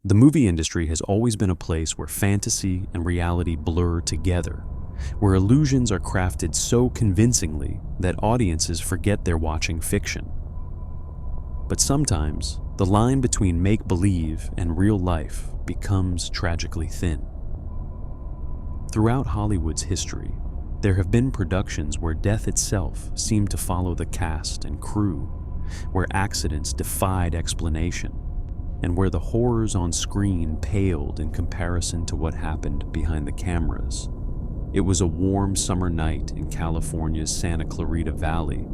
The movie industry has always been a place where fantasy and reality blur together, where illusions are crafted so convincingly that audiences forget they're watching fiction. But sometimes, the line between make-believe and real life becomes tragically thin. Throughout Hollywood's history, there have been productions where death itself seemed to follow the cast and crew, where accidents defied explanation, and where the horrors on screen paled in comparison to what happened behind the cameras. It was a warm summer night in California's Santa Clarita Valley,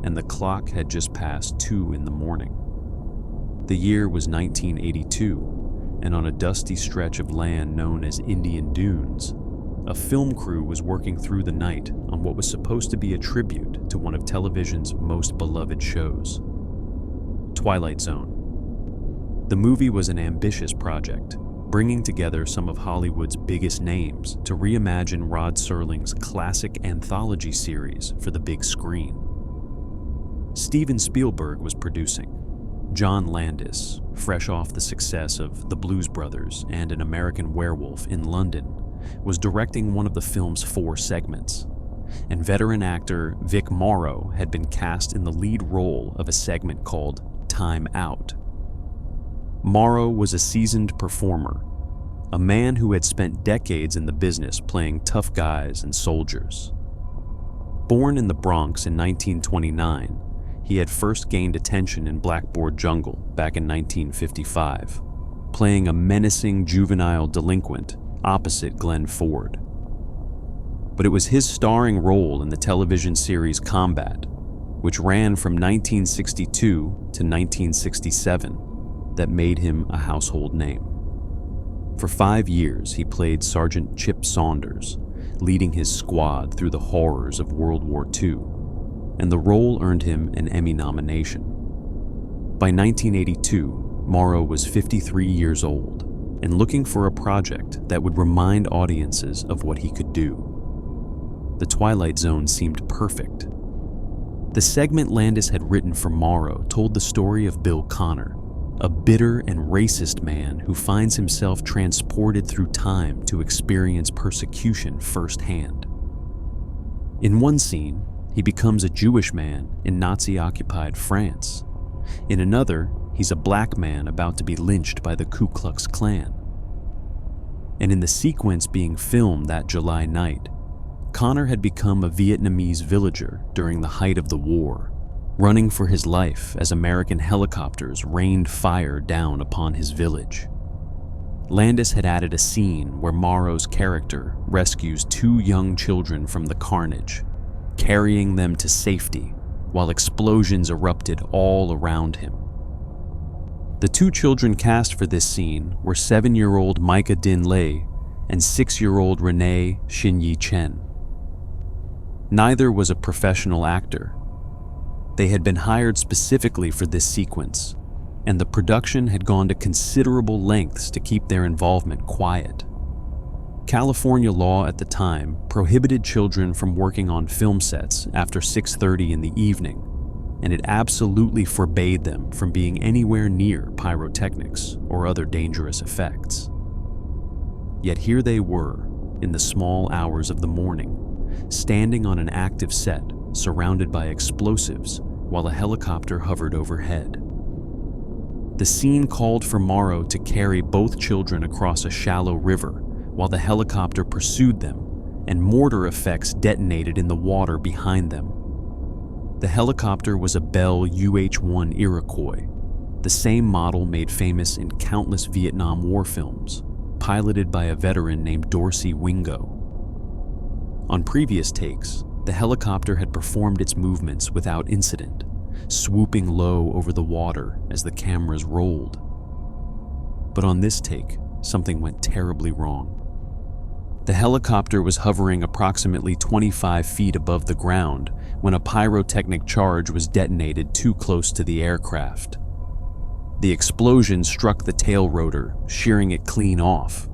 and the clock had just passed 2 in the morning. The year was 1982, and on a dusty stretch of land known as Indian Dunes, a film crew was working through the night on what was supposed to be a tribute to one of television's most beloved shows, Twilight Zone. The movie was an ambitious project, bringing together some of Hollywood's biggest names to reimagine Rod Serling's classic anthology series for the big screen. Steven Spielberg was producing. John Landis, fresh off the success of The Blues Brothers and An American Werewolf in London, was directing one of the film's 4 segments, and veteran actor Vic Morrow had been cast in the lead role of a segment called Time Out. Morrow was a seasoned performer, a man who had spent decades in the business playing tough guys and soldiers. Born in the Bronx in 1929, he had first gained attention in Blackboard Jungle back in 1955, playing a menacing juvenile delinquent opposite Glenn Ford. But it was his starring role in the television series Combat, which ran from 1962 to 1967, that made him a household name. For 5 years, he played Sergeant Chip Saunders, leading his squad through the horrors of World War II, and the role earned him an Emmy nomination. By 1982, Morrow was 53 years old and looking for a project that would remind audiences of what he could do. The Twilight Zone seemed perfect. The segment Landis had written for Morrow told the story of Bill Connor, a bitter and racist man who finds himself transported through time to experience persecution firsthand. In one scene, he becomes a Jewish man in Nazi-occupied France. In another, he's a black man about to be lynched by the Ku Klux Klan. And in the sequence being filmed that July night, Connor had become a Vietnamese villager during the height of the war, running for his life as American helicopters rained fire down upon his village. Landis had added a scene where Morrow's character rescues 2 young children from the carnage, carrying them to safety while explosions erupted all around him. The 2 children cast for this scene were 7-year-old Micah Din Lei and 6-year-old Renee Shin-Yi Chen. Neither was a professional actor. They had been hired specifically for this sequence, and the production had gone to considerable lengths to keep their involvement quiet. California law at the time prohibited children from working on film sets after 6:30 in the evening, and it absolutely forbade them from being anywhere near pyrotechnics or other dangerous effects. Yet here they were, in the small hours of the morning, standing on an active set surrounded by explosives while a helicopter hovered overhead. The scene called for Morrow to carry both children across a shallow river while the helicopter pursued them and mortar effects detonated in the water behind them. The helicopter was a Bell UH-1 Iroquois, the same model made famous in countless Vietnam War films, piloted by a veteran named Dorsey Wingo. On previous takes, the helicopter had performed its movements without incident, swooping low over the water as the cameras rolled. But on this take, something went terribly wrong. The helicopter was hovering approximately 25 feet above the ground when a pyrotechnic charge was detonated too close to the aircraft. The explosion struck the tail rotor, shearing it clean off.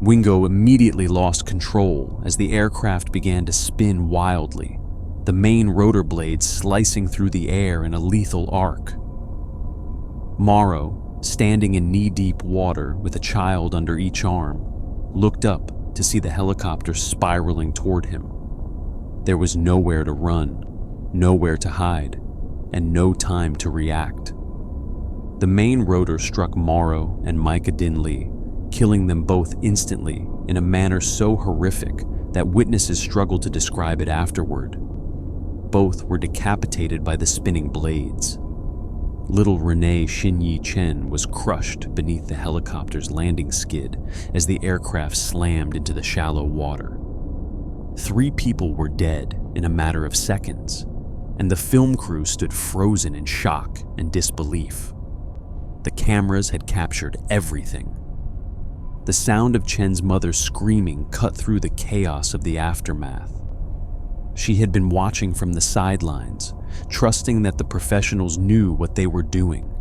Wingo immediately lost control as the aircraft began to spin wildly, the main rotor blades slicing through the air in a lethal arc. Morrow, standing in knee-deep water with a child under each arm, looked up to see the helicopter spiraling toward him. There was nowhere to run, nowhere to hide, and no time to react. The main rotor struck Morrow and Micah Dinley, killing them both instantly in a manner so horrific that witnesses struggled to describe it afterward. Both were decapitated by the spinning blades. Little Renee Shin-Yi Chen was crushed beneath the helicopter's landing skid as the aircraft slammed into the shallow water. 3 people were dead in a matter of seconds, and the film crew stood frozen in shock and disbelief. The cameras had captured everything. The sound of Chen's mother screaming cut through the chaos of the aftermath. She had been watching from the sidelines, trusting that the professionals knew what they were doing,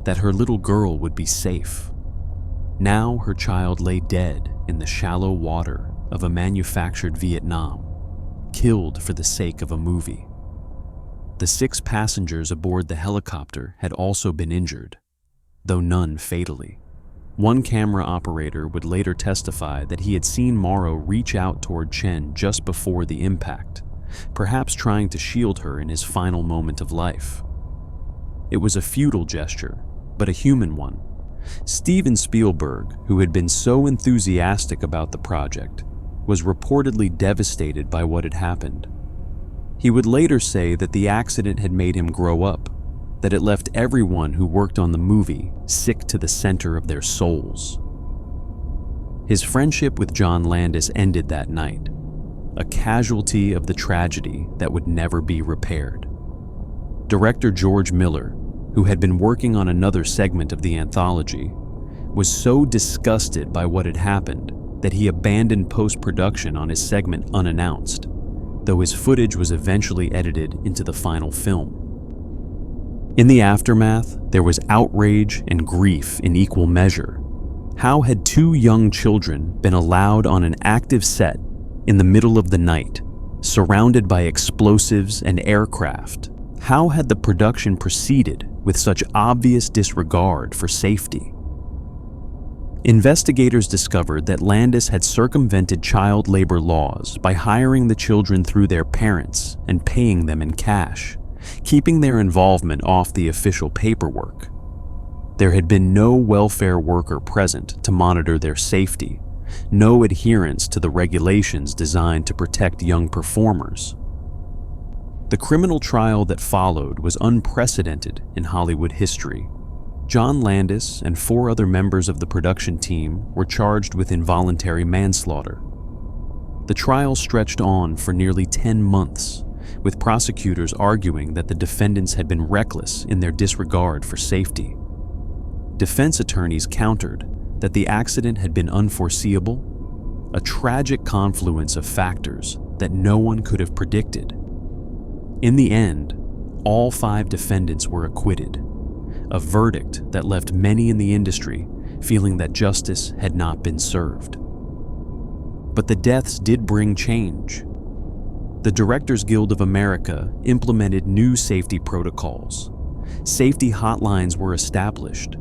that her little girl would be safe. Now her child lay dead in the shallow water of a manufactured Vietnam, killed for the sake of a movie. The 6 passengers aboard the helicopter had also been injured, though none fatally. One camera operator would later testify that he had seen Morrow reach out toward Chen just before the impact, perhaps trying to shield her in his final moment of life. It was a futile gesture, but a human one. Steven Spielberg, who had been so enthusiastic about the project, was reportedly devastated by what had happened. He would later say that the accident had made him grow up, that it left everyone who worked on the movie sick to the center of their souls. His friendship with John Landis ended that night, a casualty of the tragedy that would never be repaired. Director George Miller, who had been working on another segment of the anthology, was so disgusted by what had happened that he abandoned post-production on his segment unannounced, though his footage was eventually edited into the final film. In the aftermath, there was outrage and grief in equal measure. How had 2 young children been allowed on an active set in the middle of the night, surrounded by explosives and aircraft? How had the production proceeded with such obvious disregard for safety? Investigators discovered that Landis had circumvented child labor laws by hiring the children through their parents and paying them in cash, keeping their involvement off the official paperwork. There had been no welfare worker present to monitor their safety, no adherence to the regulations designed to protect young performers. The criminal trial that followed was unprecedented in Hollywood history. John Landis and 4 other members of the production team were charged with involuntary manslaughter. The trial stretched on for nearly 10 months, with prosecutors arguing that the defendants had been reckless in their disregard for safety. Defense attorneys countered that the accident had been unforeseeable, a tragic confluence of factors that no one could have predicted. In the end, all 5 defendants were acquitted, a verdict that left many in the industry feeling that justice had not been served. But the deaths did bring change. The Directors Guild of America implemented new safety protocols. Safety hotlines were established.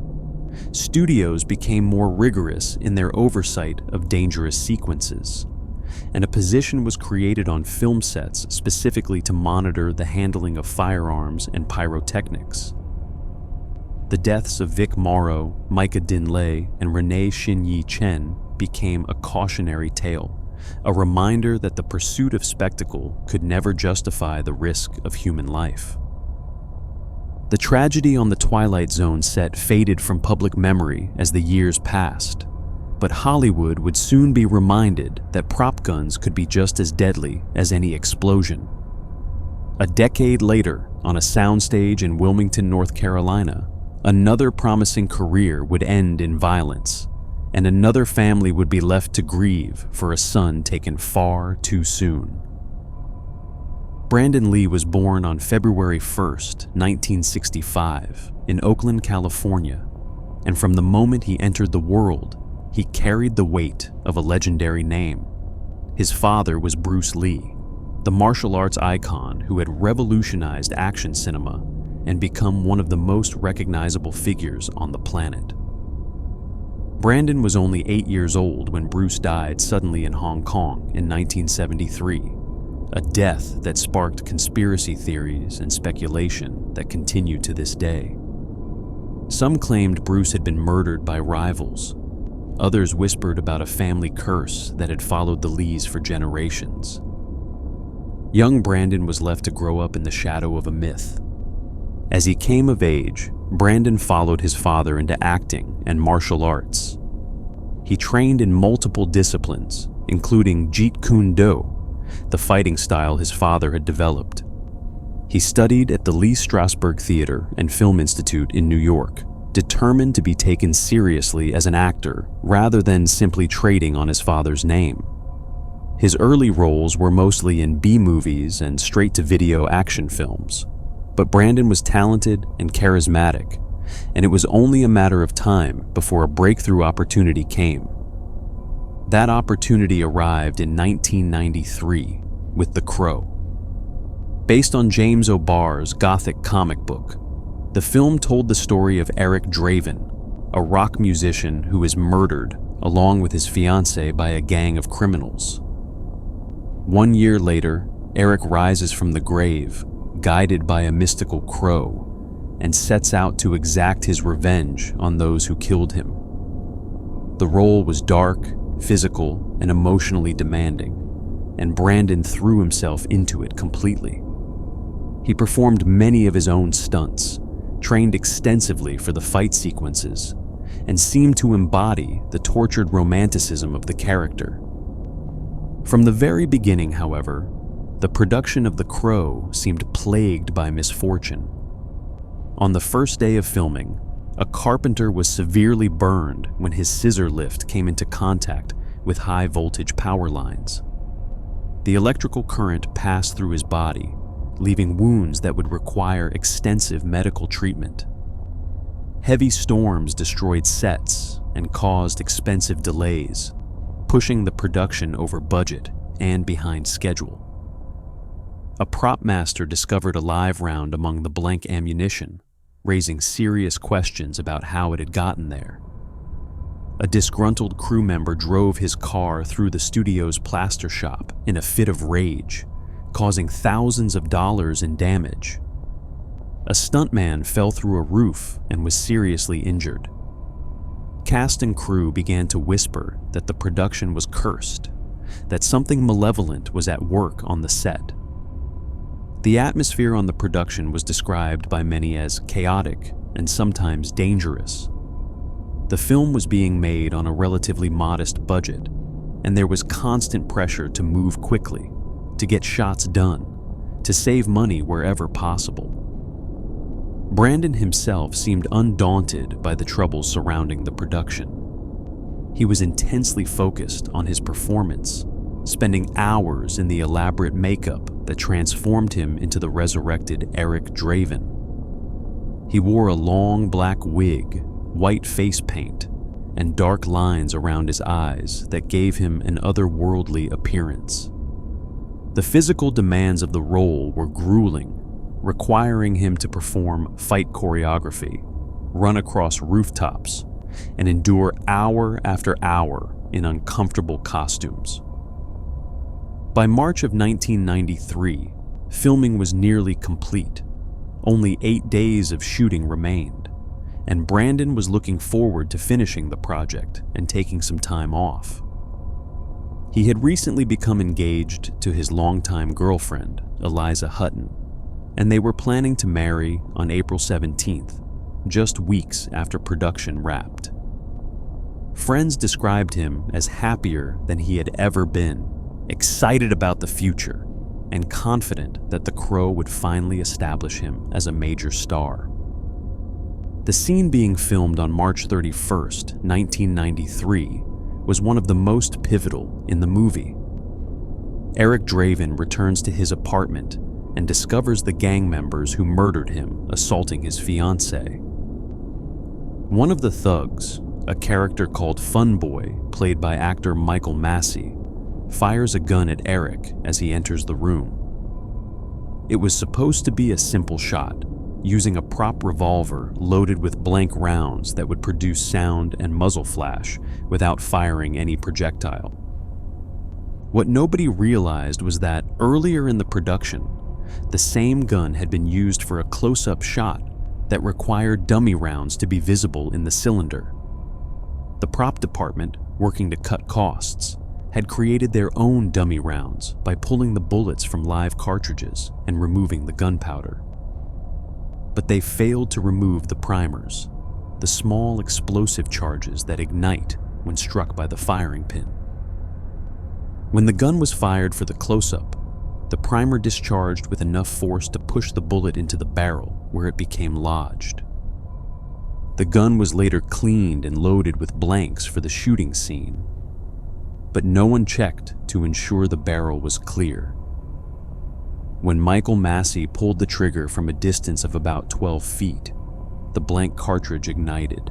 Studios became more rigorous in their oversight of dangerous sequences, and a position was created on film sets specifically to monitor the handling of firearms and pyrotechnics. The deaths of Vic Morrow, Micah Dinley, and Renee Shin-Yi Chen became a cautionary tale, a reminder that the pursuit of spectacle could never justify the risk of human life. The tragedy on the Twilight Zone set faded from public memory as the years passed, but Hollywood would soon be reminded that prop guns could be just as deadly as any explosion. A decade later, on a soundstage in Wilmington, North Carolina, another promising career would end in violence, and another family would be left to grieve for a son taken far too soon. Brandon Lee was born on February 1st, 1965, in Oakland, California, and from the moment he entered the world, he carried the weight of a legendary name. His father was Bruce Lee, the martial arts icon who had revolutionized action cinema and become one of the most recognizable figures on the planet. Brandon was only 8 years old when Bruce died suddenly in Hong Kong in 1973, a death that sparked conspiracy theories and speculation that continue to this day. Some claimed Bruce had been murdered by rivals. Others whispered about a family curse that had followed the Lees for generations. Young Brandon was left to grow up in the shadow of a myth. As he came of age, Brandon followed his father into acting and martial arts. He trained in multiple disciplines, including Jeet Kune Do, the fighting style his father had developed. He studied at the Lee Strasberg Theater and Film Institute in New York, determined to be taken seriously as an actor rather than simply trading on his father's name. His early roles were mostly in B-movies and straight-to-video action films, but Brandon was talented and charismatic, and it was only a matter of time before a breakthrough opportunity came. That opportunity arrived in 1993 with The Crow. Based on James O'Barr's Gothic comic book, the film told the story of Eric Draven, a rock musician who is murdered along with his fiancée by a gang of criminals. 1 year later, Eric rises from the grave, guided by a mystical crow, and sets out to exact his revenge on those who killed him. The role was dark, physical, and emotionally demanding, and Brandon threw himself into it completely. He performed many of his own stunts, trained extensively for the fight sequences, and seemed to embody the tortured romanticism of the character. From the very beginning, however, the production of The Crow seemed plagued by misfortune. On the first day of filming, a carpenter was severely burned when his scissor lift came into contact with high-voltage power lines. The electrical current passed through his body, leaving wounds that would require extensive medical treatment. Heavy storms destroyed sets and caused expensive delays, pushing the production over budget and behind schedule. A prop master discovered a live round among the blank ammunition, raising serious questions about how it had gotten there. A disgruntled crew member drove his car through the studio's plaster shop in a fit of rage, causing thousands of dollars in damage. A stuntman fell through a roof and was seriously injured. Cast and crew began to whisper that the production was cursed, that something malevolent was at work on the set. The atmosphere on the production was described by many as chaotic and sometimes dangerous. The film was being made on a relatively modest budget, and there was constant pressure to move quickly, to get shots done, to save money wherever possible. Brandon himself seemed undaunted by the troubles surrounding the production. He was intensely focused on his performance, spending hours in the elaborate makeup that transformed him into the resurrected Eric Draven. He wore a long black wig, white face paint, and dark lines around his eyes that gave him an otherworldly appearance. The physical demands of the role were grueling, requiring him to perform fight choreography, run across rooftops, and endure hour after hour in uncomfortable costumes. By March of 1993, filming was nearly complete. Only 8 days of shooting remained, and Brandon was looking forward to finishing the project and taking some time off. He had recently become engaged to his longtime girlfriend, Eliza Hutton, and they were planning to marry on April 17th, just weeks after production wrapped. Friends described him as happier than he had ever been, excited about the future, and confident that The Crow would finally establish him as a major star. The scene being filmed on March 31st, 1993, was one of the most pivotal in the movie. Eric Draven returns to his apartment and discovers the gang members who murdered him assaulting his fiancée. One of the thugs, a character called Fun Boy, played by actor Michael Massey, fires a gun at Eric as he enters the room. It was supposed to be a simple shot, using a prop revolver loaded with blank rounds that would produce sound and muzzle flash without firing any projectile. What nobody realized was that earlier in the production, the same gun had been used for a close-up shot that required dummy rounds to be visible in the cylinder. The prop department, working to cut costs, had created their own dummy rounds by pulling the bullets from live cartridges and removing the gunpowder. But they failed to remove the primers, the small explosive charges that ignite when struck by the firing pin. When the gun was fired for the close-up, the primer discharged with enough force to push the bullet into the barrel, where it became lodged. The gun was later cleaned and loaded with blanks for the shooting scene, but no one checked to ensure the barrel was clear. When Michael Massey pulled the trigger from a distance of about 12 feet, the blank cartridge ignited,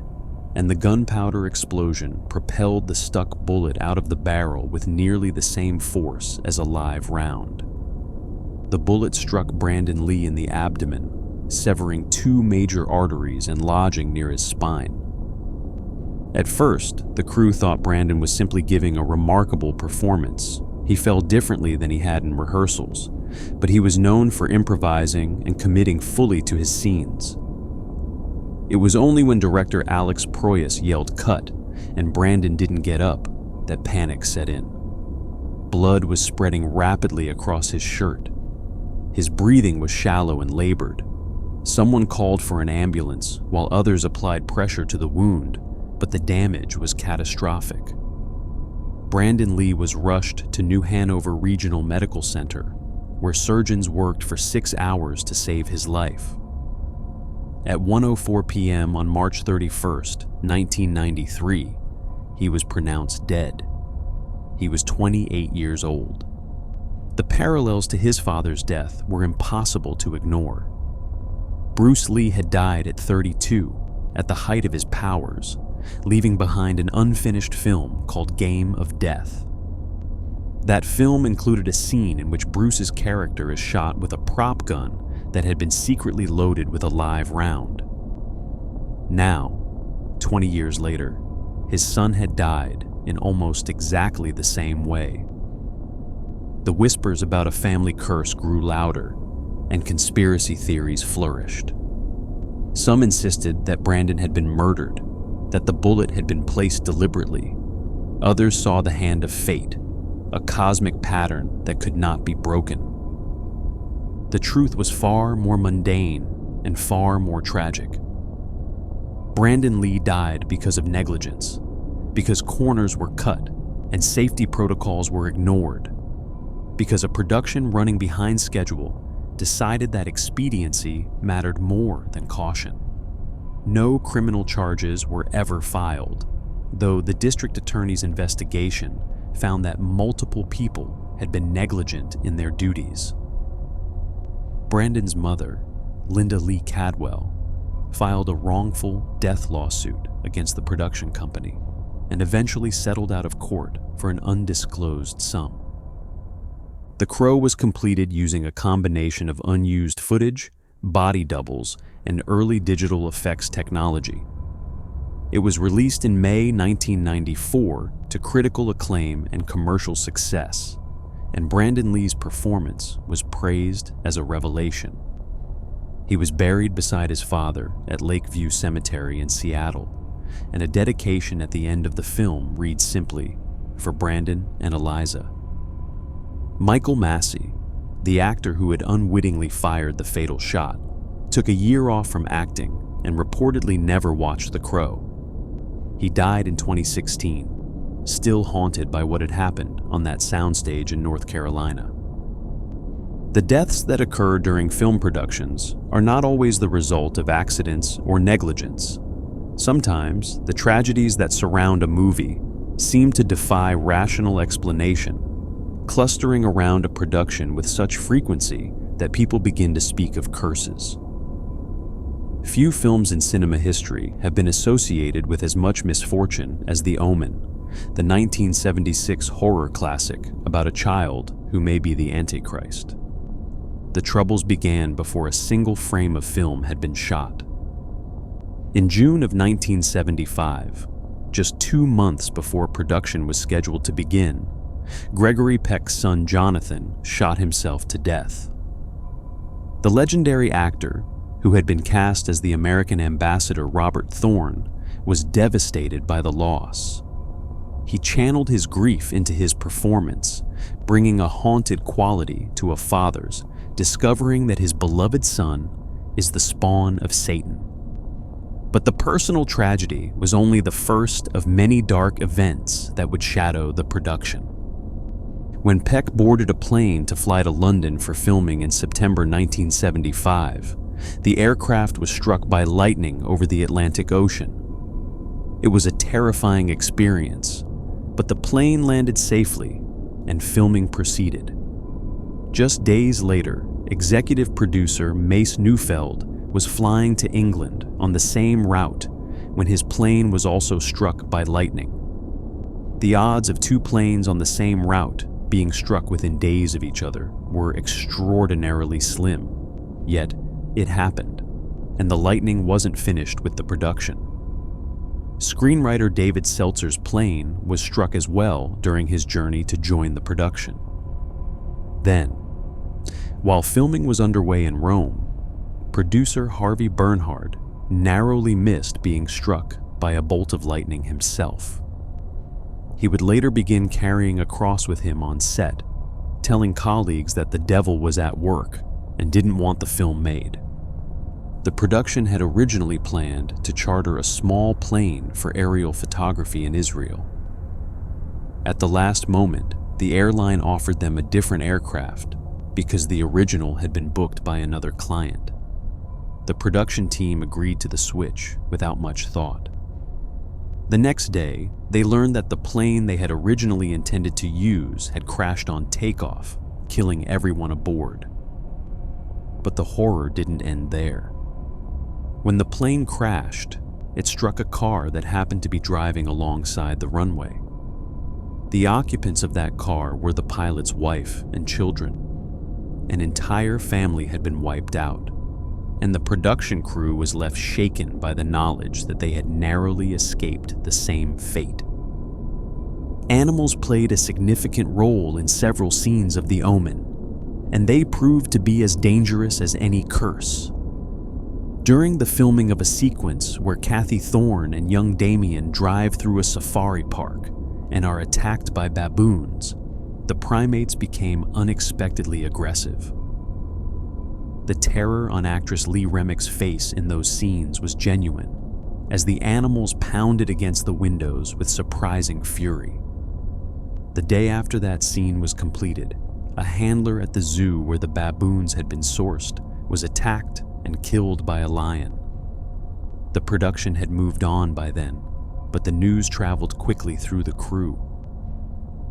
and the gunpowder explosion propelled the stuck bullet out of the barrel with nearly the same force as a live round. The bullet struck Brandon Lee in the abdomen, severing 2 major arteries and lodging near his spine. At first, the crew thought Brandon was simply giving a remarkable performance. He fell differently than he had in rehearsals, but he was known for improvising and committing fully to his scenes. It was only when director Alex Proyas yelled "cut" and Brandon didn't get up that panic set in. Blood was spreading rapidly across his shirt. His breathing was shallow and labored. Someone called for an ambulance while others applied pressure to the wound, but the damage was catastrophic. Brandon Lee was rushed to New Hanover Regional Medical Center, where surgeons worked for 6 hours to save his life. At 1:04 p.m. on March 31st, 1993, he was pronounced dead. He was 28 years old. The parallels to his father's death were impossible to ignore. Bruce Lee had died at 32, at the height of his powers, leaving behind an unfinished film called Game of Death. That film included a scene in which Bruce's character is shot with a prop gun that had been secretly loaded with a live round. Now, 20 years later, his son had died in almost exactly the same way. The whispers about a family curse grew louder, and conspiracy theories flourished. Some insisted that Brandon had been murdered, that the bullet had been placed deliberately. Others saw the hand of fate, a cosmic pattern that could not be broken. The truth was far more mundane and far more tragic. Brandon Lee died because of negligence, because corners were cut and safety protocols were ignored, because a production running behind schedule decided that expediency mattered more than caution. No criminal charges were ever filed, though the district attorney's investigation found that multiple people had been negligent in their duties. Brandon's mother, Linda Lee Cadwell, filed a wrongful death lawsuit against the production company and eventually settled out of court for an undisclosed sum. The Crow was completed using a combination of unused footage, body doubles, and early digital effects technology. It was released in May 1994 to critical acclaim and commercial success, and Brandon Lee's performance was praised as a revelation. He was buried beside his father at Lakeview Cemetery in Seattle, and a dedication at the end of the film reads simply, "For Brandon and Eliza." Michael Massey, the actor who had unwittingly fired the fatal shot, took a year off from acting and reportedly never watched The Crow. He died in 2016, still haunted by what had happened on that soundstage in North Carolina. The deaths that occur during film productions are not always the result of accidents or negligence. Sometimes, the tragedies that surround a movie seem to defy rational explanation, clustering around a production with such frequency that people begin to speak of curses. Few films in cinema history have been associated with as much misfortune as The Omen, the 1976 horror classic about a child who may be the Antichrist. the troubles began before a single frame of film had been shot. In June of 1975, just 2 months before production was scheduled to begin, Gregory Peck's son Jonathan shot himself to death. The legendary actor, who had been cast as the American ambassador Robert Thorne, was devastated by the loss. He channeled his grief into his performance, bringing a haunted quality to a father's, discovering that his beloved son is the spawn of Satan. But the personal tragedy was only the first of many dark events that would shadow the production. When Peck boarded a plane to fly to London for filming in September 1975, the aircraft was struck by lightning over the Atlantic Ocean. It was a terrifying experience, but the plane landed safely and filming proceeded. Just days later, executive producer Mace Neufeld was flying to England on the same route when his plane was also struck by lightning. The odds of 2 planes on the same route being struck within days of each other were extraordinarily slim. Yet, it happened, and the lightning wasn't finished with the production. Screenwriter David Seltzer's plane was struck as well during his journey to join the production. Then, while filming was underway in Rome, producer Harvey Bernhard narrowly missed being struck by a bolt of lightning himself. He would later begin carrying a cross with him on set, telling colleagues that the devil was at work and didn't want the film made. The production had originally planned to charter a small plane for aerial photography in Israel. At the last moment, the airline offered them a different aircraft because the original had been booked by another client. The production team agreed to the switch without much thought. The next day, they learned that the plane they had originally intended to use had crashed on takeoff, killing everyone aboard. But the horror didn't end there. When the plane crashed, it struck a car that happened to be driving alongside the runway. The occupants of that car were the pilot's wife and children. An entire family had been wiped out, and the production crew was left shaken by the knowledge that they had narrowly escaped the same fate. Animals played a significant role in several scenes of The Omen, and they proved to be as dangerous as any curse. During the filming of a sequence where Kathy Thorne and young Damien drive through a safari park and are attacked by baboons, the primates became unexpectedly aggressive. The terror on actress Lee Remick's face in those scenes was genuine, as the animals pounded against the windows with surprising fury. The day after that scene was completed, a handler at the zoo where the baboons had been sourced was attacked and killed by a lion. The production had moved on by then, but the news traveled quickly through the crew.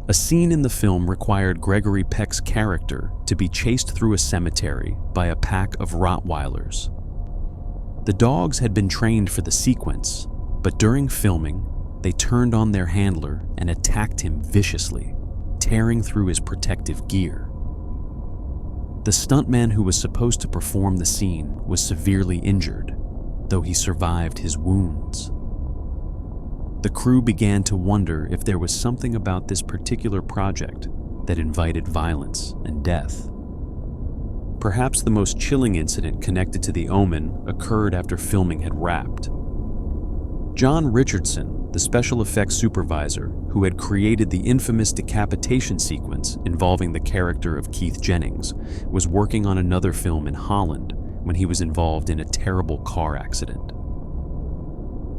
A scene in the film required Gregory Peck's character to be chased through a cemetery by a pack of Rottweilers. The dogs had been trained for the sequence, but during filming, they turned on their handler and attacked him viciously, tearing through his protective gear. The stuntman who was supposed to perform the scene was severely injured, though he survived his wounds. The crew began to wonder if there was something about this particular project that invited violence and death. Perhaps the most chilling incident connected to The Omen occurred after filming had wrapped. John Richardson, the special effects supervisor who had created the infamous decapitation sequence involving the character of Keith Jennings, was working on another film in Holland when he was involved in a terrible car accident.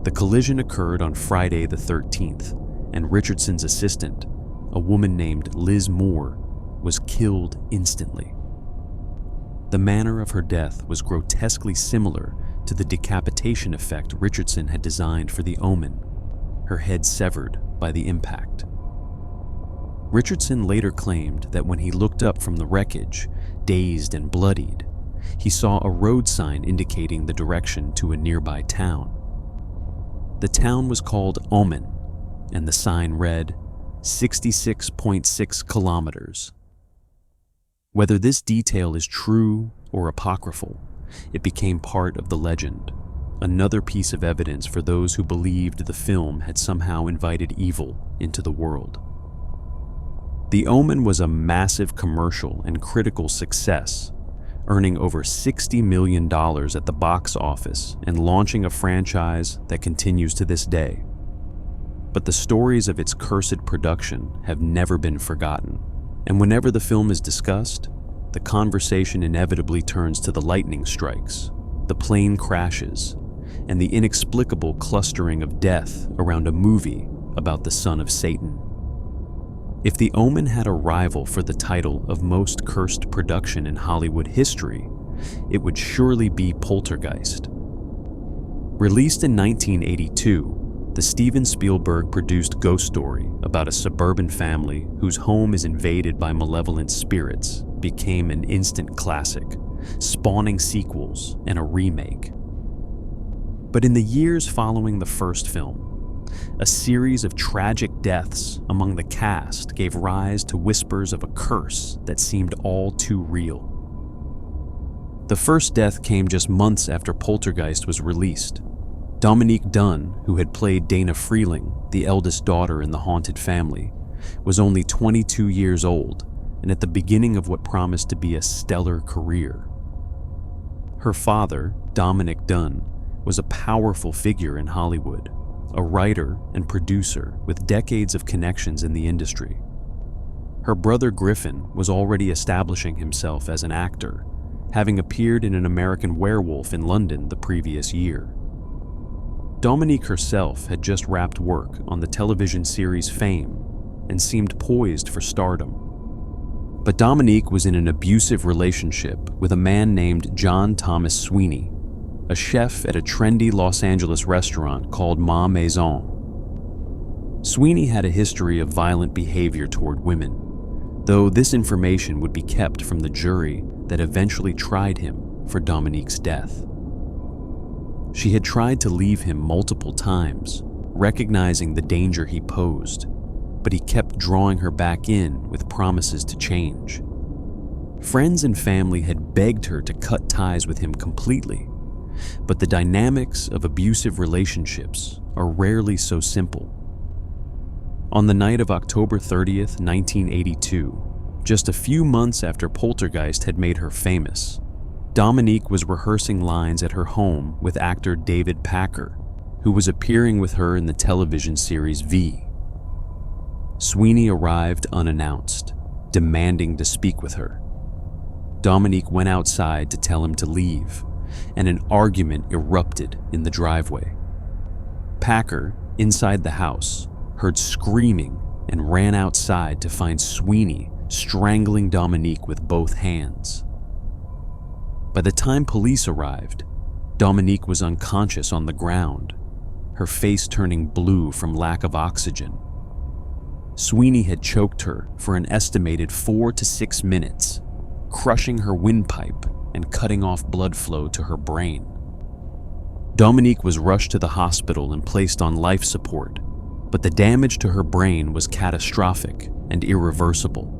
The collision occurred on Friday the 13th, and Richardson's assistant, a woman named Liz Moore, was killed instantly. The manner of her death was grotesquely similar to the decapitation effect Richardson had designed for The Omen, her head severed by the impact. Richardson later claimed that when he looked up from the wreckage, dazed and bloodied, he saw a road sign indicating the direction to a nearby town. The town was called Omen, and the sign read 66.6 kilometers. Whether this detail is true or apocryphal, it became part of the legend, another piece of evidence for those who believed the film had somehow invited evil into the world. The Omen was a massive commercial and critical success, earning over $60 million at the box office and launching a franchise that continues to this day. But the stories of its cursed production have never been forgotten, and whenever the film is discussed, the conversation inevitably turns to the lightning strikes, the plane crashes, and the inexplicable clustering of death around a movie about the son of Satan. If The Omen had a rival for the title of most cursed production in Hollywood history, it would surely be Poltergeist. Released in 1982, the Steven Spielberg-produced ghost story about a suburban family whose home is invaded by malevolent spirits became an instant classic, spawning sequels and a remake. But in the years following the first film, a series of tragic deaths among the cast gave rise to whispers of a curse that seemed all too real. The first death came just months after Poltergeist was released. Dominique Dunne, who had played Dana Freeling, the eldest daughter in the haunted family, was only 22 years old and at the beginning of what promised to be a stellar career. Her father, Dominic Dunne, was a powerful figure in Hollywood, a writer and producer with decades of connections in the industry. Her brother Griffin was already establishing himself as an actor, having appeared in An American Werewolf in London the previous year. Dominique herself had just wrapped work on the television series Fame and seemed poised for stardom. But Dominique was in an abusive relationship with a man named John Thomas Sweeney, a chef at a trendy Los Angeles restaurant called Ma Maison. Sweeney had a history of violent behavior toward women, though this information would be kept from the jury that eventually tried him for Dominique's death. She had tried to leave him multiple times, recognizing the danger he posed, but he kept drawing her back in with promises to change. Friends and family had begged her to cut ties with him completely, but the dynamics of abusive relationships are rarely so simple. On the night of October 30th, 1982, just a few months after Poltergeist had made her famous, Dominique was rehearsing lines at her home with actor David Packer, who was appearing with her in the television series V. Sweeney arrived unannounced, demanding to speak with her. Dominique went outside to tell him to leave, and an argument erupted in the driveway. Packer, inside the house, heard screaming and ran outside to find Sweeney strangling Dominique with both hands. By the time police arrived, Dominique was unconscious on the ground, her face turning blue from lack of oxygen. Sweeney had choked her for an estimated 4 to 6 minutes, crushing her windpipe and cutting off blood flow to her brain. Dominique was rushed to the hospital and placed on life support, but the damage to her brain was catastrophic and irreversible.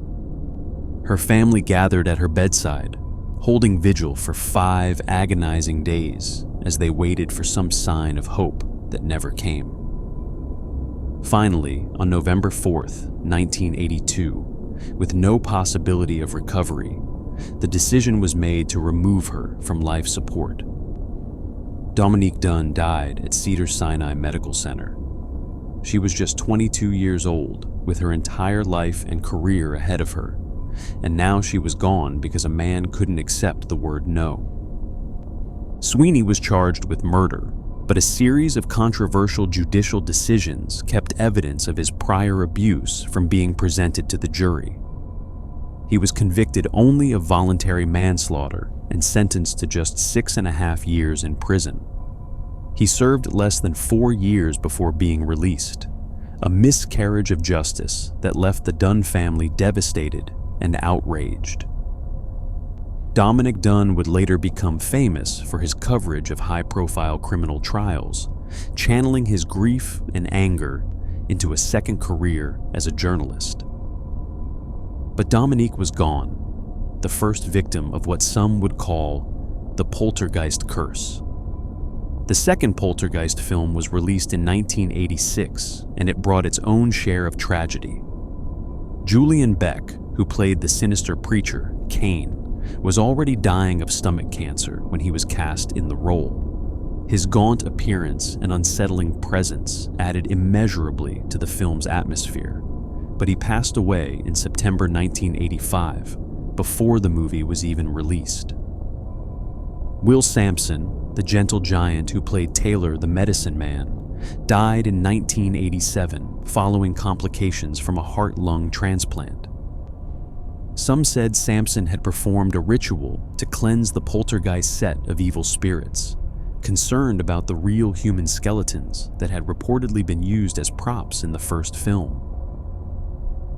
Her family gathered at her bedside, holding vigil for 5 agonizing days as they waited for some sign of hope that never came. Finally, on November 4th, 1982, with no possibility of recovery, the decision was made to remove her from life support. Dominique Dunne died at Cedars-Sinai Medical Center. She was just 22 years old, with her entire life and career ahead of her, and now she was gone because a man couldn't accept the word no. Sweeney was charged with murder, but a series of controversial judicial decisions kept evidence of his prior abuse from being presented to the jury. He was convicted only of voluntary manslaughter and sentenced to just 6.5 years in prison. He served less than 4 years before being released, a miscarriage of justice that left the Dunne family devastated and outraged. Dominic Dunne would later become famous for his coverage of high-profile criminal trials, channeling his grief and anger into a second career as a journalist. But Dominique was gone, the first victim of what some would call the Poltergeist curse. The second Poltergeist film was released in 1986, and it brought its own share of tragedy. Julian Beck, who played the sinister preacher, Cain, was already dying of stomach cancer when he was cast in the role. His gaunt appearance and unsettling presence added immeasurably to the film's atmosphere, but he passed away in September 1985, before the movie was even released. Will Sampson, the gentle giant who played Taylor the Medicine Man, died in 1987 following complications from a heart-lung transplant. Some said Sampson had performed a ritual to cleanse the poltergeist set of evil spirits, concerned about the real human skeletons that had reportedly been used as props in the first film.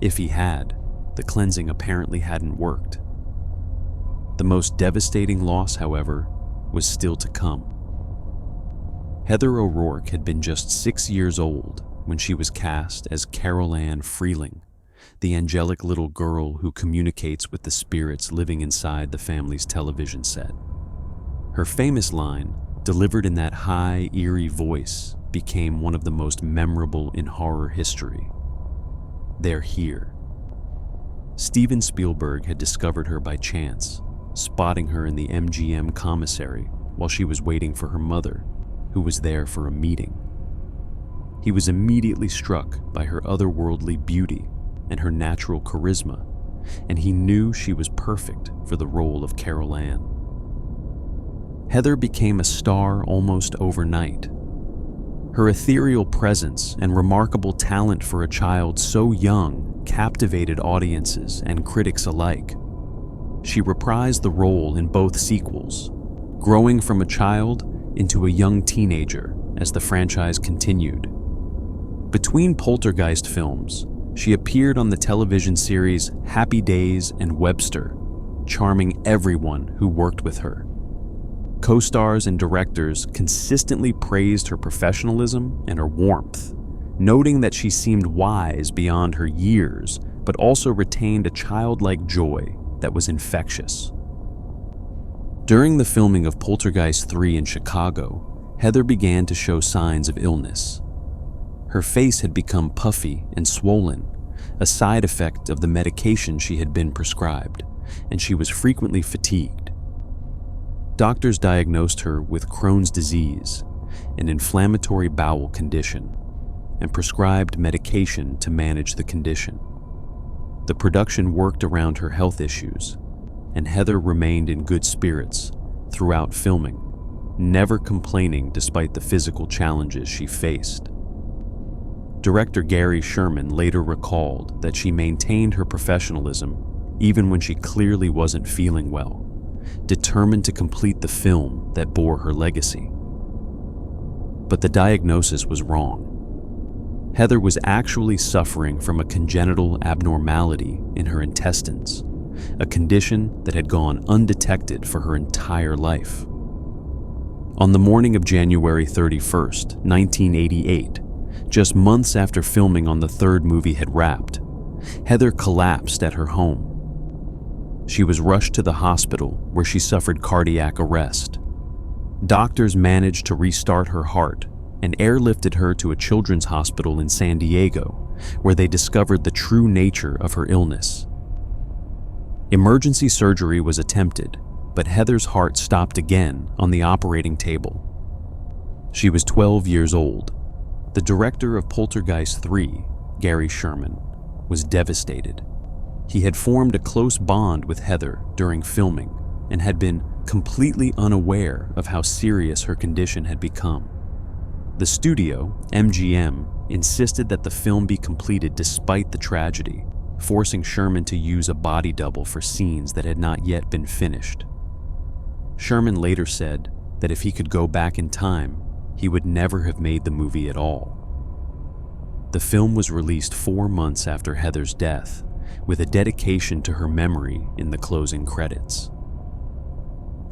If he had, the cleansing apparently hadn't worked. The most devastating loss, however, was still to come. Heather O'Rourke had been just 6 years old when she was cast as Carol Ann Freeling, the angelic little girl who communicates with the spirits living inside the family's television set. Her famous line, delivered in that high, eerie voice, became one of the most memorable in horror history. "They're here." Steven Spielberg had discovered her by chance, spotting her in the MGM commissary while she was waiting for her mother, who was there for a meeting. He was immediately struck by her otherworldly beauty and her natural charisma, and he knew she was perfect for the role of Carol Ann. Heather became a star almost overnight. Her ethereal presence and remarkable talent for a child so young captivated audiences and critics alike. She reprised the role in both sequels, growing from a child into a young teenager as the franchise continued. Between Poltergeist films, she appeared on the television series Happy Days and Webster, charming everyone who worked with her. Co-stars and directors consistently praised her professionalism and her warmth, noting that she seemed wise beyond her years, but also retained a childlike joy that was infectious. During the filming of Poltergeist 3 in Chicago, Heather began to show signs of illness. Her face had become puffy and swollen, a side effect of the medication she had been prescribed, and she was frequently fatigued. Doctors diagnosed her with Crohn's disease, an inflammatory bowel condition, and prescribed medication to manage the condition. The production worked around her health issues, and Heather remained in good spirits throughout filming, never complaining despite the physical challenges she faced. Director Gary Sherman later recalled that she maintained her professionalism even when she clearly wasn't feeling well, determined to complete the film that bore her legacy. But the diagnosis was wrong. Heather was actually suffering from a congenital abnormality in her intestines, a condition that had gone undetected for her entire life. On the morning of January 31st, 1988, just months after filming on the third movie had wrapped, Heather collapsed at her home. She was rushed to the hospital where she suffered cardiac arrest. Doctors managed to restart her heart and airlifted her to a children's hospital in San Diego, where they discovered the true nature of her illness. Emergency surgery was attempted, but Heather's heart stopped again on the operating table. She was 12 years old. The director of Poltergeist 3, Gary Sherman, was devastated. He had formed a close bond with Heather during filming and had been completely unaware of how serious her condition had become. The studio, MGM, insisted that the film be completed despite the tragedy, forcing Sherman to use a body double for scenes that had not yet been finished. Sherman later said that if he could go back in time, he would never have made the movie at all. The film was released 4 months after Heather's death, with a dedication to her memory in the closing credits.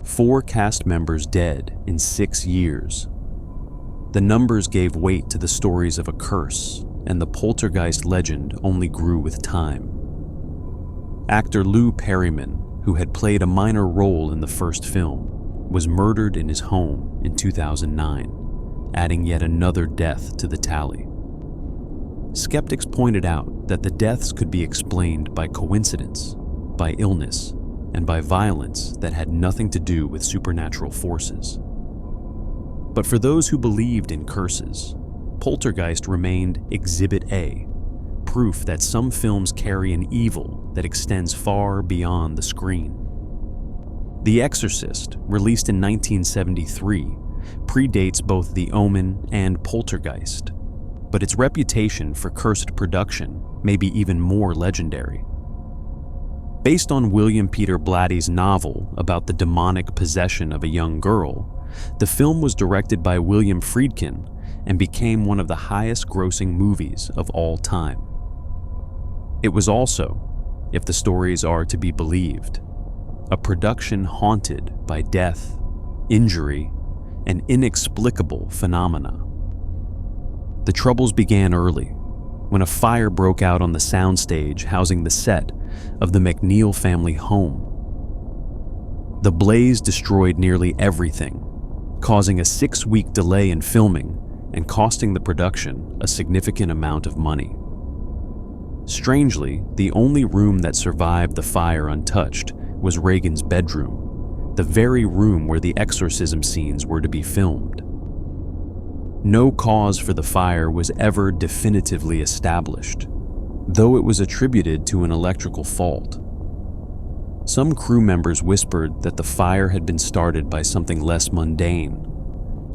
4 cast members dead in 6 years. The numbers gave weight to the stories of a curse, and the Poltergeist legend only grew with time. Actor Lou Perryman, who had played a minor role in the first film, was murdered in his home in 2009, adding yet another death to the tally. Skeptics pointed out that the deaths could be explained by coincidence, by illness, and by violence that had nothing to do with supernatural forces. But for those who believed in curses, Poltergeist remained Exhibit A, proof that some films carry an evil that extends far beyond the screen. The Exorcist, released in 1973, predates both the Omen and Poltergeist, but its reputation for cursed production may be even more legendary. Based on William Peter Blatty's novel about the demonic possession of a young girl, the film was directed by William Friedkin and became one of the highest-grossing movies of all time. It was also, if the stories are to be believed, a production haunted by death, injury, and inexplicable phenomena. The troubles began early, when a fire broke out on the soundstage housing the set of the McNeil family home. The blaze destroyed nearly everything, causing a 6-week delay in filming and costing the production a significant amount of money. Strangely, the only room that survived the fire untouched was Reagan's bedroom, the very room where the exorcism scenes were to be filmed. No cause for the fire was ever definitively established, though it was attributed to an electrical fault. Some crew members whispered that the fire had been started by something less mundane.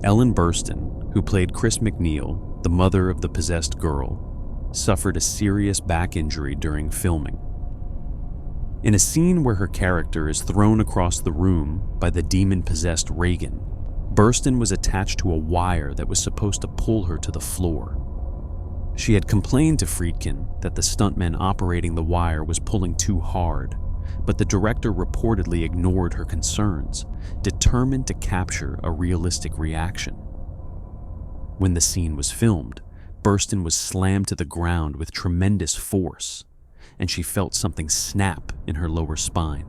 Ellen Burstyn, who played Chris McNeil, the mother of the possessed girl, suffered a serious back injury during filming. In a scene where her character is thrown across the room by the demon-possessed Reagan, Burstyn was attached to a wire that was supposed to pull her to the floor. She had complained to Friedkin that the stuntman operating the wire was pulling too hard, but the director reportedly ignored her concerns, determined to capture a realistic reaction. When the scene was filmed, Burstyn was slammed to the ground with tremendous force, and she felt something snap in her lower spine.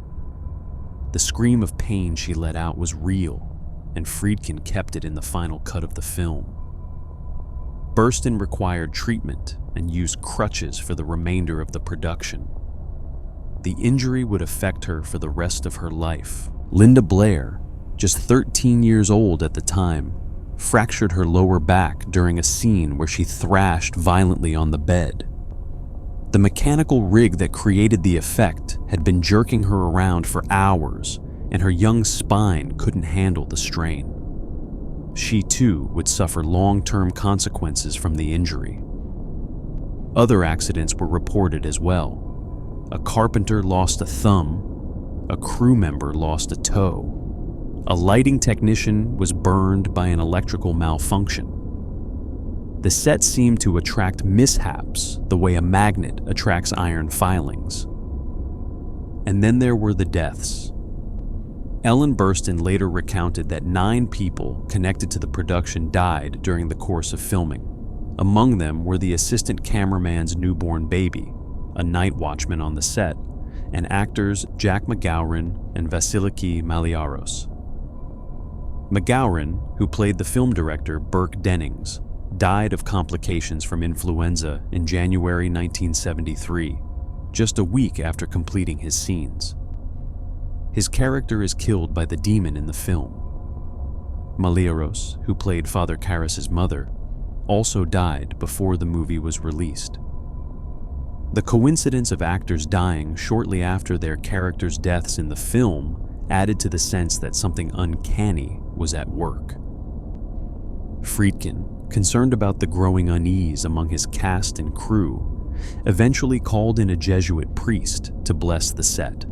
The scream of pain she let out was real, and Friedkin kept it in the final cut of the film. Burstyn required treatment and used crutches for the remainder of the production. The injury would affect her for the rest of her life. Linda Blair, just 13 years old at the time, fractured her lower back during a scene where she thrashed violently on the bed. The mechanical rig that created the effect had been jerking her around for hours, and her young spine couldn't handle the strain. She too would suffer long-term consequences from the injury. Other accidents were reported as well. A carpenter lost a thumb, a crew member lost a toe, a lighting technician was burned by an electrical malfunction. The set seemed to attract mishaps the way a magnet attracts iron filings. And then there were the deaths. Ellen Burstyn later recounted that 9 people connected to the production died during the course of filming. Among them were the assistant cameraman's newborn baby, a night watchman on the set, and actors Jack McGowran and Vasiliki Maliaros. McGowran, who played the film director Burke Dennings, died of complications from influenza in January 1973, just a week after completing his scenes. His character is killed by the demon in the film. Maliaros, who played Father Karras's mother, also died before the movie was released. The coincidence of actors dying shortly after their characters' deaths in the film added to the sense that something uncanny was at work. Friedkin, concerned about the growing unease among his cast and crew, eventually called in a Jesuit priest to bless the set.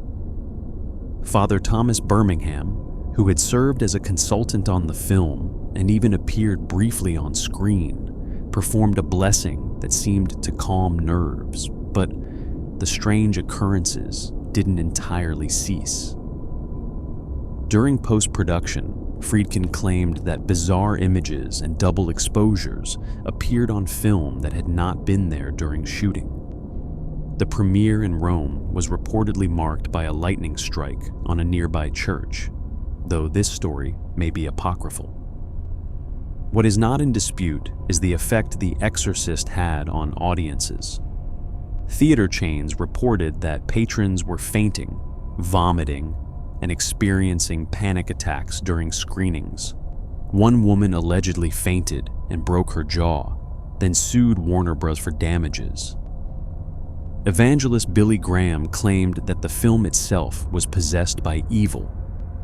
Father Thomas Birmingham, who had served as a consultant on the film and even appeared briefly on screen, performed a blessing that seemed to calm nerves, but the strange occurrences didn't entirely cease. During post-production, Friedkin claimed that bizarre images and double exposures appeared on film that had not been there during shooting. The premiere in Rome was reportedly marked by a lightning strike on a nearby church, though this story may be apocryphal. What is not in dispute is the effect The Exorcist had on audiences. Theater chains reported that patrons were fainting, vomiting, and experiencing panic attacks during screenings. One woman allegedly fainted and broke her jaw, then sued Warner Bros. For damages. Evangelist Billy Graham claimed that the film itself was possessed by evil,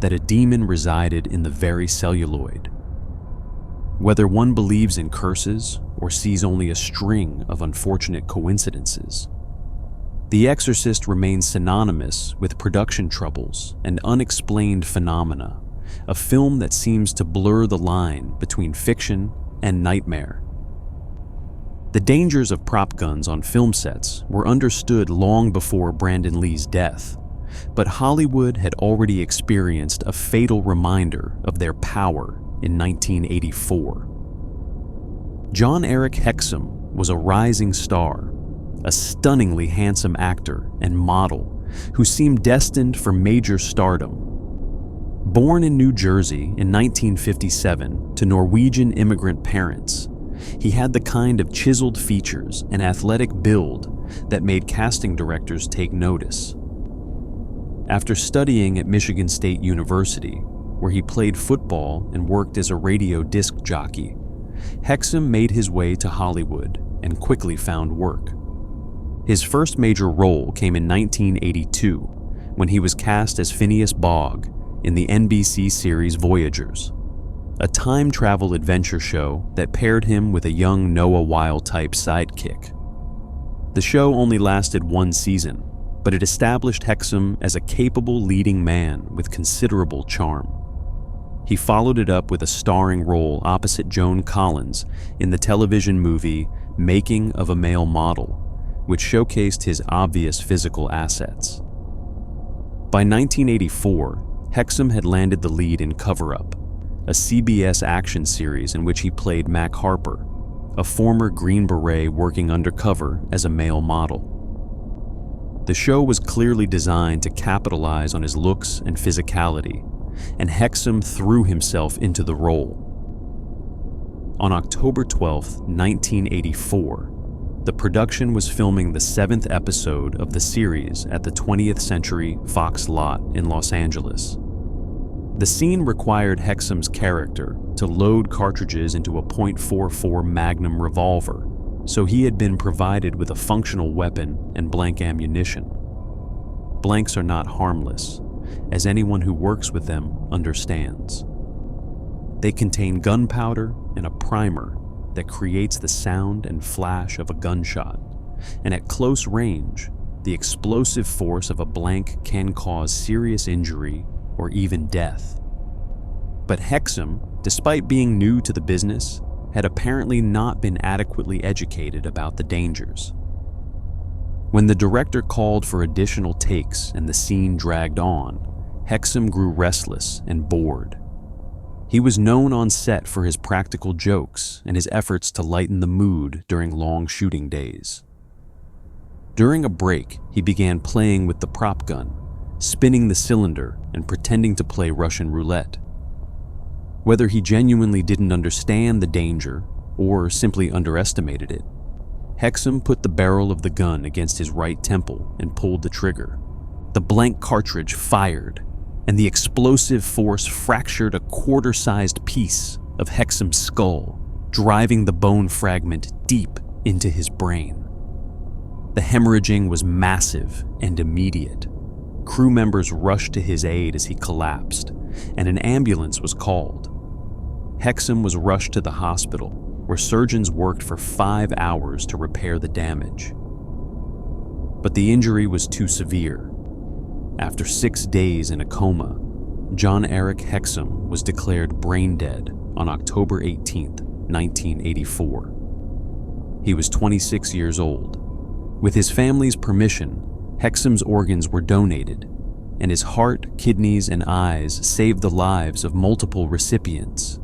that a demon resided in the very celluloid. Whether one believes in curses or sees only a string of unfortunate coincidences, The Exorcist remains synonymous with production troubles and unexplained phenomena, a film that seems to blur the line between fiction and nightmare. The dangers of prop guns on film sets were understood long before Brandon Lee's death, but Hollywood had already experienced a fatal reminder of their power in 1984. John Eric Hexum was a rising star, a stunningly handsome actor and model who seemed destined for major stardom. Born in New Jersey in 1957 to Norwegian immigrant parents, he had the kind of chiseled features and athletic build that made casting directors take notice. After studying at Michigan State University, where he played football and worked as a radio disc jockey, Hexum made his way to Hollywood and quickly found work. His first major role came in 1982 when he was cast as Phineas Fogg in the NBC series Voyagers, a time travel adventure show that paired him with a young Noah Weil-type sidekick. The show only lasted one season, but it established Hexum as a capable leading man with considerable charm. He followed it up with a starring role opposite Joan Collins in the television movie Making of a Male Model, which showcased his obvious physical assets. By 1984, Hexum had landed the lead in Cover Up, a CBS action series in which he played Mac Harper, a former Green Beret working undercover as a male model. The show was clearly designed to capitalize on his looks and physicality, and Hexum threw himself into the role. On October 12, 1984, the production was filming the 7th episode of the series at the 20th Century Fox lot in Los Angeles. The scene required Hexum's character to load cartridges into a .44 Magnum revolver, so he had been provided with a functional weapon and blank ammunition. Blanks are not harmless, as anyone who works with them understands. They contain gunpowder and a primer that creates the sound and flash of a gunshot, and at close range, the explosive force of a blank can cause serious injury or even death. But Hexum, despite being new to the business, had apparently not been adequately educated about the dangers. When the director called for additional takes and the scene dragged on, Hexum grew restless and bored. He was known on set for his practical jokes and his efforts to lighten the mood during long shooting days. During a break, he began playing with the prop gun, spinning the cylinder and pretending to play Russian roulette. Whether he genuinely didn't understand the danger or simply underestimated it, Hexum put the barrel of the gun against his right temple and pulled the trigger. The blank cartridge fired, and the explosive force fractured a quarter-sized piece of Hexum's skull, driving the bone fragment deep into his brain. The hemorrhaging was massive and immediate. Crew members rushed to his aid as he collapsed, and an ambulance was called. Hexum was rushed to the hospital, where surgeons worked for 5 hours to repair the damage. But the injury was too severe. After 6 days in a coma, John Eric Hexum was declared brain dead on October 18, 1984. He was 26 years old. With his family's permission, Hexum's organs were donated, and his heart, kidneys, and eyes saved the lives of multiple recipients.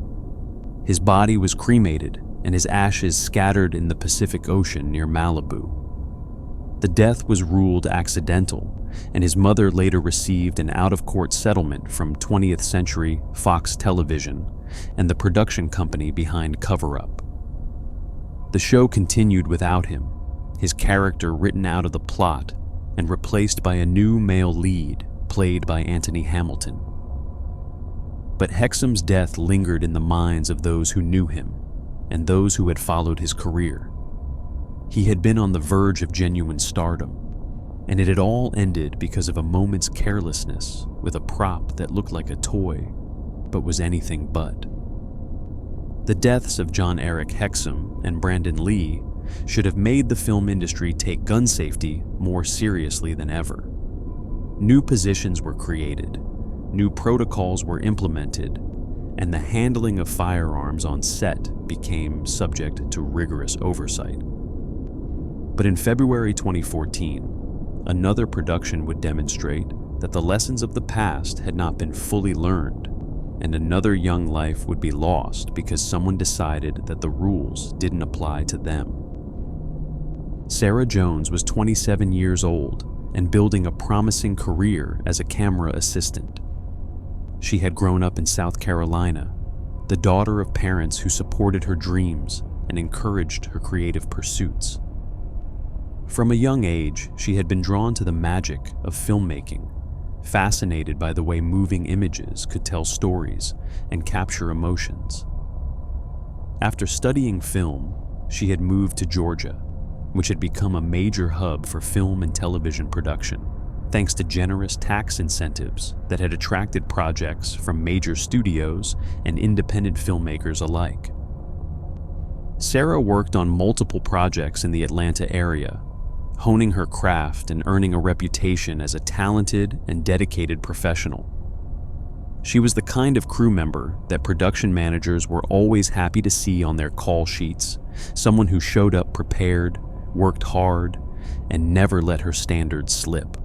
His body was cremated, and his ashes scattered in the Pacific Ocean near Malibu. The death was ruled accidental, and his mother later received an out-of-court settlement from 20th Century Fox Television and the production company behind Cover Up. The show continued without him, his character written out of the plot and replaced by a new male lead played by Anthony Hamilton. But Hexum's death lingered in the minds of those who knew him and those who had followed his career. He had been on the verge of genuine stardom, and it had all ended because of a moment's carelessness with a prop that looked like a toy, but was anything but. The deaths of John Eric Hexum and Brandon Lee should have made the film industry take gun safety more seriously than ever. New positions were created, new protocols were implemented, and the handling of firearms on set became subject to rigorous oversight. But in February 2014, another production would demonstrate that the lessons of the past had not been fully learned, and another young life would be lost because someone decided that the rules didn't apply to them. Sarah Jones was 27 years old and building a promising career as a camera assistant. She had grown up in South Carolina, the daughter of parents who supported her dreams and encouraged her creative pursuits. From a young age, she had been drawn to the magic of filmmaking, fascinated by the way moving images could tell stories and capture emotions. After studying film, she had moved to Georgia, which had become a major hub for film and television production, thanks to generous tax incentives that had attracted projects from major studios and independent filmmakers alike. Sarah worked on multiple projects in the Atlanta area, honing her craft and earning a reputation as a talented and dedicated professional. She was the kind of crew member that production managers were always happy to see on their call sheets, someone who showed up prepared, worked hard, and never let her standards slip.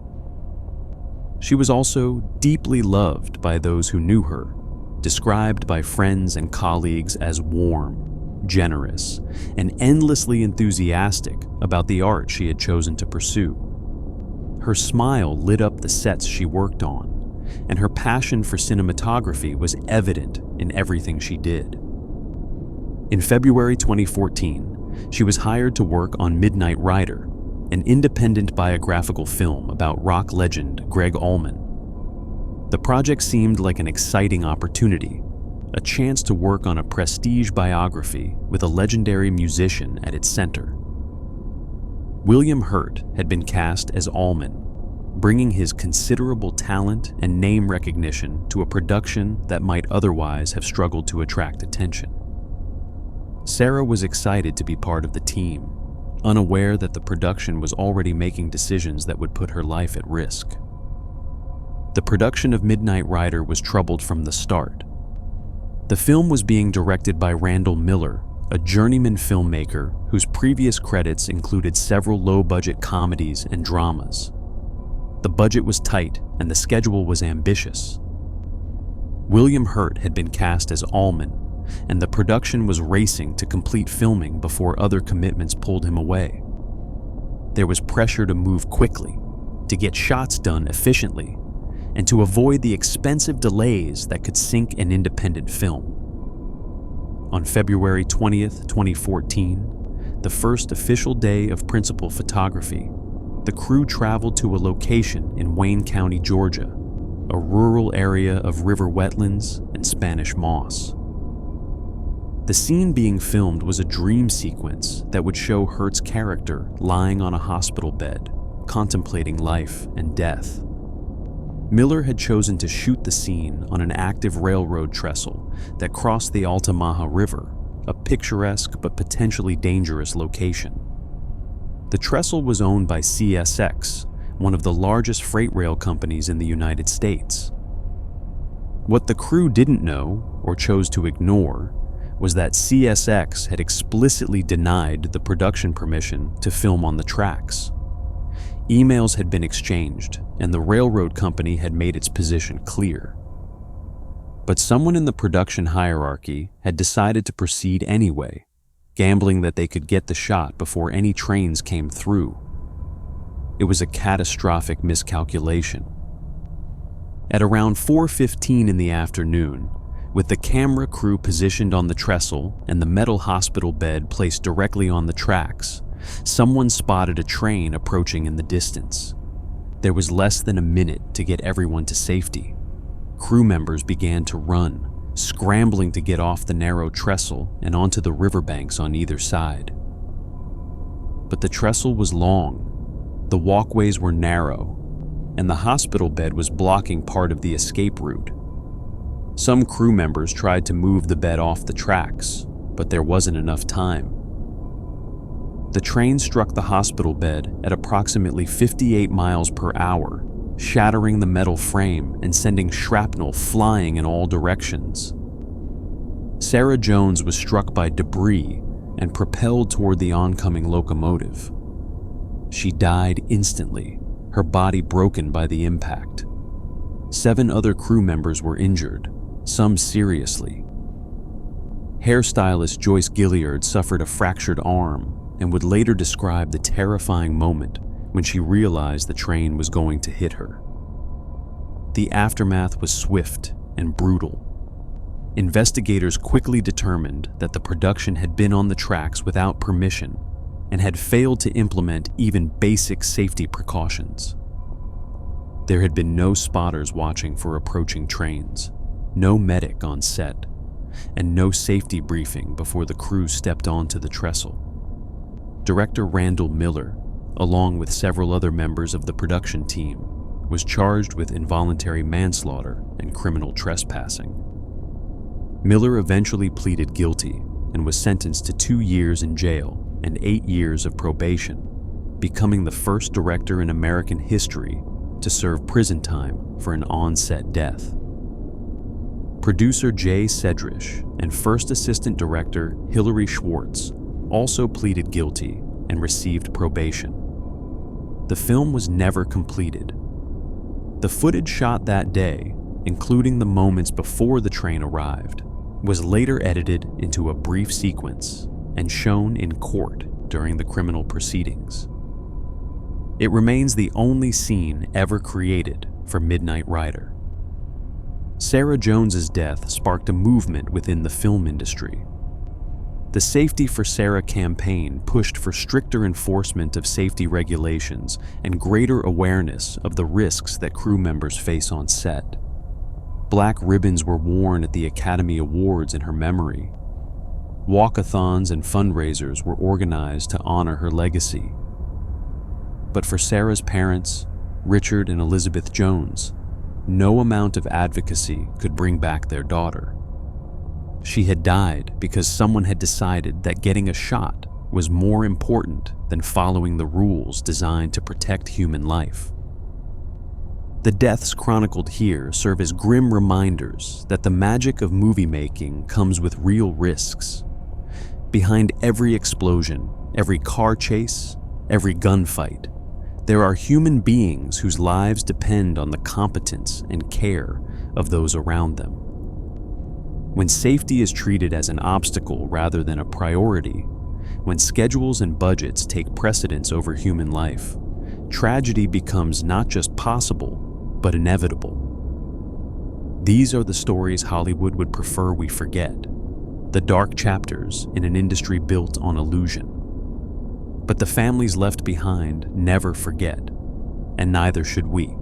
She was also deeply loved by those who knew her, described by friends and colleagues as warm, generous, and endlessly enthusiastic about the art she had chosen to pursue. Her smile lit up the sets she worked on, and her passion for cinematography was evident in everything she did. In February 2014, she was hired to work on Midnight Rider, an independent biographical film about rock legend Greg Allman. The project seemed like an exciting opportunity, a chance to work on a prestige biography with a legendary musician at its center. William Hurt had been cast as Allman, bringing his considerable talent and name recognition to a production that might otherwise have struggled to attract attention. Sarah was excited to be part of the team, unaware that the production was already making decisions that would put her life at risk. The production of Midnight Rider was troubled from the start. The film was being directed by Randall Miller, a journeyman filmmaker whose previous credits included several low-budget comedies and dramas. The budget was tight and the schedule was ambitious. William Hurt had been cast as Allman, and the production was racing to complete filming before other commitments pulled him away. There was pressure to move quickly, to get shots done efficiently, and to avoid the expensive delays that could sink an independent film. On February 20th, 2014, the first official day of principal photography, the crew traveled to a location in Wayne County, Georgia, a rural area of river wetlands and Spanish moss. The scene being filmed was a dream sequence that would show Hurt's character lying on a hospital bed, contemplating life and death. Miller had chosen to shoot the scene on an active railroad trestle that crossed the Altamaha River, a picturesque but potentially dangerous location. The trestle was owned by CSX, one of the largest freight rail companies in the United States. What the crew didn't know, or chose to ignore, was that CSX had explicitly denied the production permission to film on the tracks. Emails had been exchanged, and the railroad company had made its position clear. But someone in the production hierarchy had decided to proceed anyway, gambling that they could get the shot before any trains came through. it was a catastrophic miscalculation. At around 4:15 in the afternoon, with the camera crew positioned on the trestle and the metal hospital bed placed directly on the tracks, someone spotted a train approaching in the distance. There was less than a minute to get everyone to safety. Crew members began to run, scrambling to get off the narrow trestle and onto the riverbanks on either side. But the trestle was long, the walkways were narrow, and the hospital bed was blocking part of the escape route. Some crew members tried to move the bed off the tracks, but there wasn't enough time. The train struck the hospital bed at approximately 58 miles per hour, shattering the metal frame and sending shrapnel flying in all directions. Sarah Jones was struck by debris and propelled toward the oncoming locomotive. She died instantly, her body broken by the impact. 7 other crew members were injured, some seriously. Hairstylist Joyce Gilliard suffered a fractured arm and would later describe the terrifying moment when she realized the train was going to hit her. The aftermath was swift and brutal. Investigators quickly determined that the production had been on the tracks without permission and had failed to implement even basic safety precautions. There had been no spotters watching for approaching trains, no medic on set, and no safety briefing before the crew stepped onto the trestle. Director Randall Miller, along with several other members of the production team, was charged with involuntary manslaughter and criminal trespassing. Miller eventually pleaded guilty and was sentenced to 2 years in jail and 8 years of probation, becoming the first director in American history to serve prison time for an on-set death. Producer Jay Sedrish and first assistant director Hilary Schwartz also pleaded guilty and received probation. The film was never completed. The footage shot that day, including the moments before the train arrived, was later edited into a brief sequence and shown in court during the criminal proceedings. It remains the only scene ever created for Midnight Rider. Sarah Jones's death sparked a movement within the film industry. The Safety for Sarah campaign pushed for stricter enforcement of safety regulations and greater awareness of the risks that crew members face on set. Black ribbons were worn at the Academy Awards in her memory. Walkathons and fundraisers were organized to honor her legacy. But for Sarah's parents, Richard and Elizabeth Jones, no amount of advocacy could bring back their daughter. She had died because someone had decided that getting a shot was more important than following the rules designed to protect human life. The deaths chronicled here serve as grim reminders that the magic of movie making comes with real risks. Behind every explosion, every car chase, every gunfight, there are human beings whose lives depend on the competence and care of those around them. When safety is treated as an obstacle rather than a priority, when schedules and budgets take precedence over human life, tragedy becomes not just possible, but inevitable. These are the stories Hollywood would prefer we forget, the dark chapters in an industry built on illusion. But the families left behind never forget, and neither should we.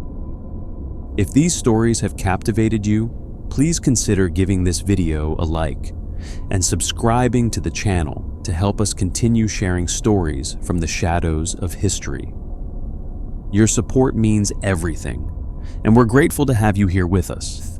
If these stories have captivated you, please consider giving this video a like and subscribing to the channel to help us continue sharing stories from the shadows of history. Your support means everything, and we're grateful to have you here with us.